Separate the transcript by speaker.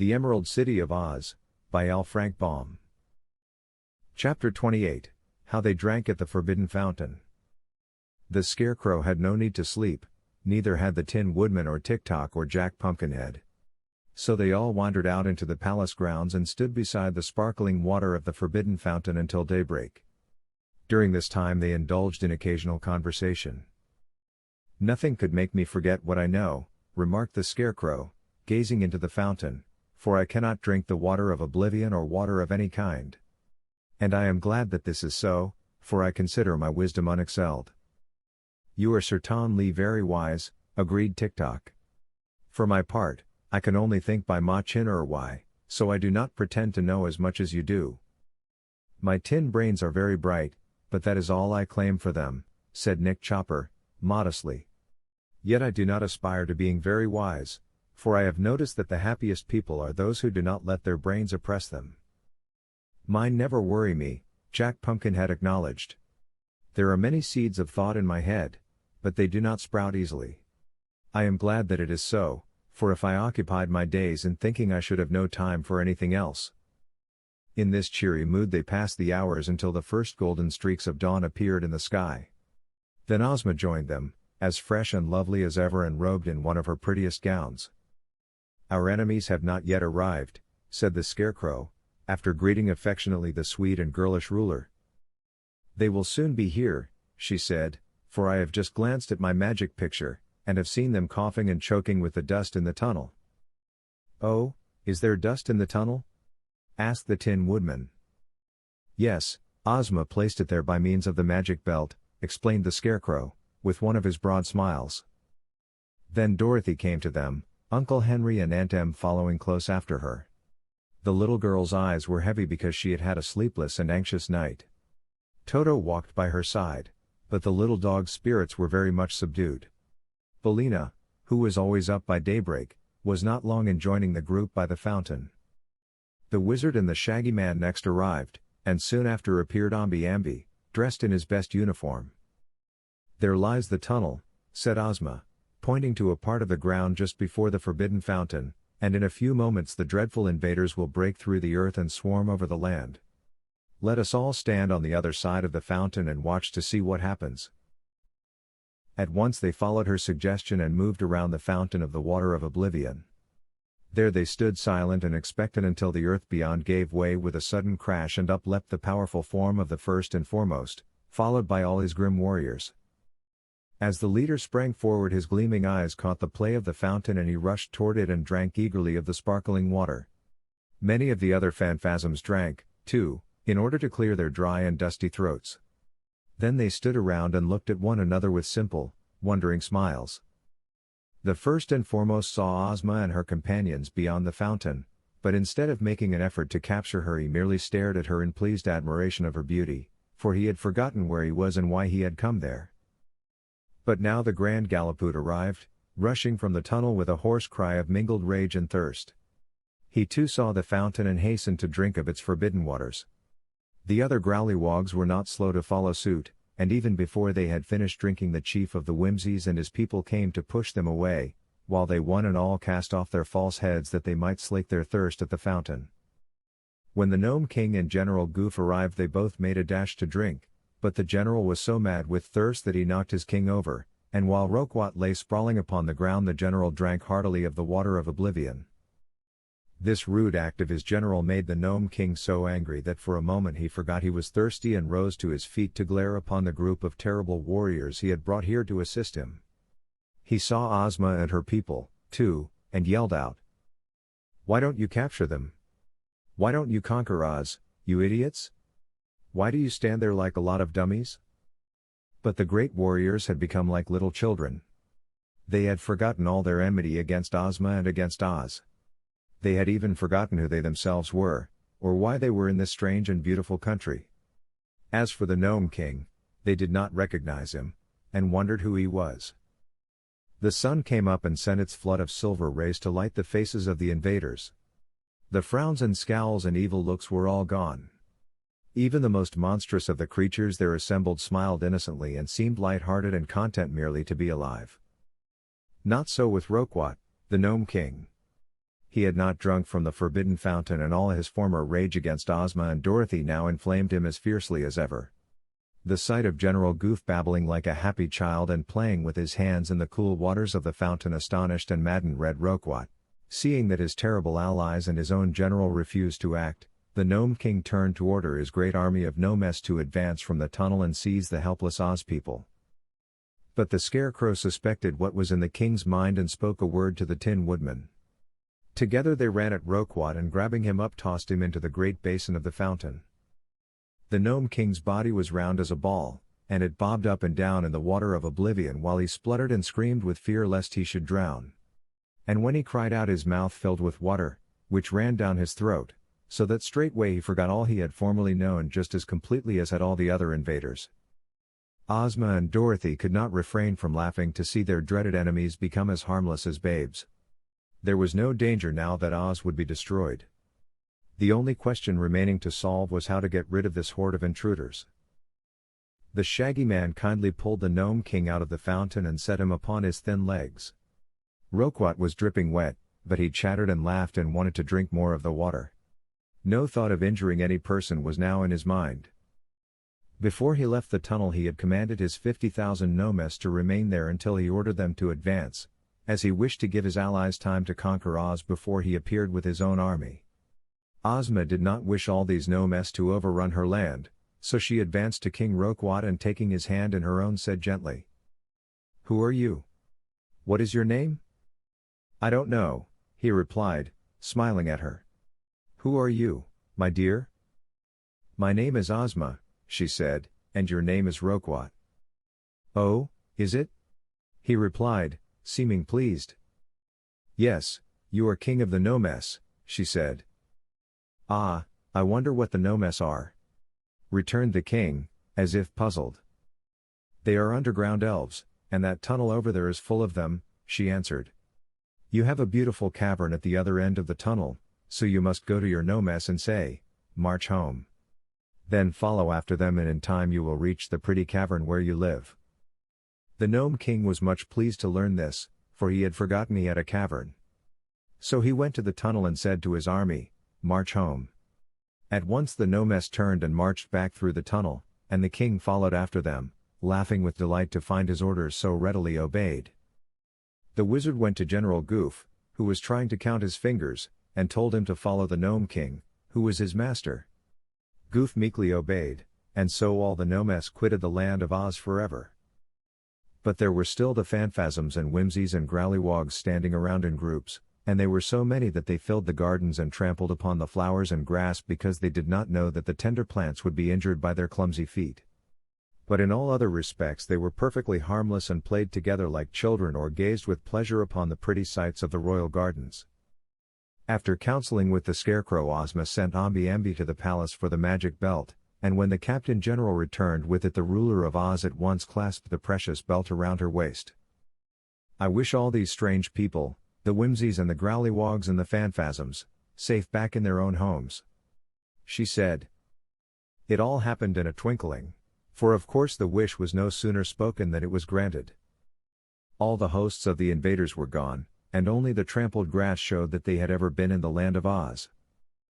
Speaker 1: The Emerald City of Oz, by L. Frank Baum. Chapter 28, How They Drank at the Forbidden Fountain. The Scarecrow had no need to sleep, neither had the Tin Woodman or Tick-Tock or Jack Pumpkinhead. So they all wandered out into the palace grounds and stood beside the sparkling water of the Forbidden Fountain until daybreak. During this time they indulged in occasional conversation. "Nothing could make me forget what I know," remarked the Scarecrow, gazing into the fountain, "for I cannot drink the water of oblivion or water of any kind. And I am glad that this is so, for I consider my wisdom unexcelled." "You are certainly very wise," agreed Tick-Tock. "For my part, I can only think by Ma Chin or Why, so I do not pretend to know as much as you do." "My tin brains are very bright, but that is all I claim for them," said Nick Chopper, modestly. "Yet I do not aspire to being very wise, for I have noticed that the happiest people are those who do not let their brains oppress them." "Mine never worry me," Jack Pumpkinhead acknowledged. "There are many seeds of thought in my head, but they do not sprout easily. I am glad that it is so, for if I occupied my days in thinking I should have no time for anything else." In this cheery mood they passed the hours until the first golden streaks of dawn appeared in the sky. Then Ozma joined them, as fresh and lovely as ever and robed in one of her prettiest gowns. "Our enemies have not yet arrived," said the Scarecrow, after greeting affectionately the sweet and girlish ruler. "They will soon be here," she said, "for I have just glanced at my magic picture, and have seen them coughing and choking with the dust in the tunnel." "Oh, is there dust in the tunnel?" asked the Tin Woodman. "Yes, Ozma placed it there by means of the magic belt," explained the Scarecrow, with one of his broad smiles. Then Dorothy came to them, Uncle Henry and Aunt Em following close after her. The little girl's eyes were heavy because she had had a sleepless and anxious night. Toto walked by her side, but the little dog's spirits were very much subdued. Billina, who was always up by daybreak, was not long in joining the group by the fountain. The Wizard and the Shaggy Man next arrived, and soon after appeared Omby Amby, dressed in his best uniform. "There lies the tunnel," said Ozma, pointing to a part of the ground just before the Forbidden Fountain, "and in a few moments the dreadful invaders will break through the earth and swarm over the land. Let us all stand on the other side of the fountain and watch to see what happens." At once they followed her suggestion and moved around the fountain of the water of oblivion. There they stood silent and expectant until the earth beyond gave way with a sudden crash and up leapt the powerful form of the First and Foremost, followed by all his grim warriors. As the leader sprang forward his gleaming eyes caught the play of the fountain and he rushed toward it and drank eagerly of the sparkling water. Many of the other phanfasms drank, too, in order to clear their dry and dusty throats. Then they stood around and looked at one another with simple, wondering smiles. The First and Foremost saw Ozma and her companions beyond the fountain, but instead of making an effort to capture her he merely stared at her in pleased admiration of her beauty, for he had forgotten where he was and why he had come there. But now the Grand Gallipoot arrived, rushing from the tunnel with a hoarse cry of mingled rage and thirst. He too saw the fountain and hastened to drink of its forbidden waters. The other Growlywogs were not slow to follow suit, and even before they had finished drinking the Chief of the Whimsies and his people came to push them away, while they one and all cast off their false heads that they might slake their thirst at the fountain. When the Gnome King and General Goof arrived they both made a dash to drink, but the general was so mad with thirst that he knocked his king over, and while Roquat lay sprawling upon the ground the general drank heartily of the water of oblivion. This rude act of his general made the Gnome King so angry that for a moment he forgot he was thirsty and rose to his feet to glare upon the group of terrible warriors he had brought here to assist him. He saw Ozma and her people, too, and yelled out, "Why don't you capture them? Why don't you conquer Oz, you idiots? Why do you stand there like a lot of dummies?" But the great warriors had become like little children. They had forgotten all their enmity against Ozma and against Oz. They had even forgotten who they themselves were, or why they were in this strange and beautiful country. As for the Gnome King, they did not recognize him, and wondered who he was. The sun came up and sent its flood of silver rays to light the faces of the invaders. The frowns and scowls and evil looks were all gone. Even the most monstrous of the creatures there assembled smiled innocently and seemed light-hearted and content merely to be alive. Not so with Roquat, the Gnome King. He had not drunk from the forbidden fountain, and all his former rage against Ozma and Dorothy now inflamed him as fiercely as ever. The sight of General Goof babbling like a happy child and playing with his hands in the cool waters of the fountain astonished and maddened Red Roquat. Seeing that his terrible allies and his own general refused to act, the Gnome King turned to order his great army of Gnomes to advance from the tunnel and seize the helpless Oz people. But the Scarecrow suspected what was in the king's mind and spoke a word to the Tin Woodman. Together they ran at Roquat and grabbing him up tossed him into the great basin of the fountain. The Gnome King's body was round as a ball, and it bobbed up and down in the water of oblivion while he spluttered and screamed with fear lest he should drown. And when he cried out his mouth filled with water, which ran down his throat, so that straightway he forgot all he had formerly known just as completely as had all the other invaders. Ozma and Dorothy could not refrain from laughing to see their dreaded enemies become as harmless as babes. There was no danger now that Oz would be destroyed. The only question remaining to solve was how to get rid of this horde of intruders. The Shaggy Man kindly pulled the Gnome King out of the fountain and set him upon his thin legs. Roquat was dripping wet, but he chattered and laughed and wanted to drink more of the water. No thought of injuring any person was now in his mind. Before he left the tunnel he had commanded his 50,000 Gnomes to remain there until he ordered them to advance, as he wished to give his allies time to conquer Oz before he appeared with his own army. Ozma did not wish all these Gnomes to overrun her land, so she advanced to King Roquat and taking his hand in her own said gently, "Who are you? What is your name?" "I don't know," he replied, smiling at her. "Who are you, my dear?" "My name is Ozma," she said, "and your name is Roquat." "Oh, is it?" he replied, seeming pleased. "Yes, you are king of the Gnomes," she said. "Ah, I wonder what the Gnomes are," returned the king, as if puzzled. "They are underground elves, and that tunnel over there is full of them," she answered. "You have a beautiful cavern at the other end of the tunnel, so you must go to your Gnomes and say, 'March home.' Then follow after them and in time you will reach the pretty cavern where you live." The Gnome King was much pleased to learn this, for he had forgotten he had a cavern. So he went to the tunnel and said to his army, "March home." At once the Gnomes turned and marched back through the tunnel, and the king followed after them, laughing with delight to find his orders so readily obeyed. The wizard went to General Goof, who was trying to count his fingers, and told him to follow the Gnome King, who was his master. Goof meekly obeyed, and so all the Gnomes quitted the land of Oz forever. But there were still the Phanfasms and Whimsies and Growlywogs standing around in groups, and they were so many that they filled the gardens and trampled upon the flowers and grass because they did not know that the tender plants would be injured by their clumsy feet. But in all other respects they were perfectly harmless and played together like children or gazed with pleasure upon the pretty sights of the royal gardens. After counseling with the Scarecrow, Ozma sent Omby-Amby to the palace for the magic belt, and when the Captain General returned with it the ruler of Oz at once clasped the precious belt around her waist. "I wish all these strange people, the Whimsies and the Growlywogs and the Phanfasms, safe back in their own homes," she said. It all happened in a twinkling, for of course the wish was no sooner spoken than it was granted. All the hosts of the invaders were gone, and only the trampled grass showed that they had ever been in the land of Oz.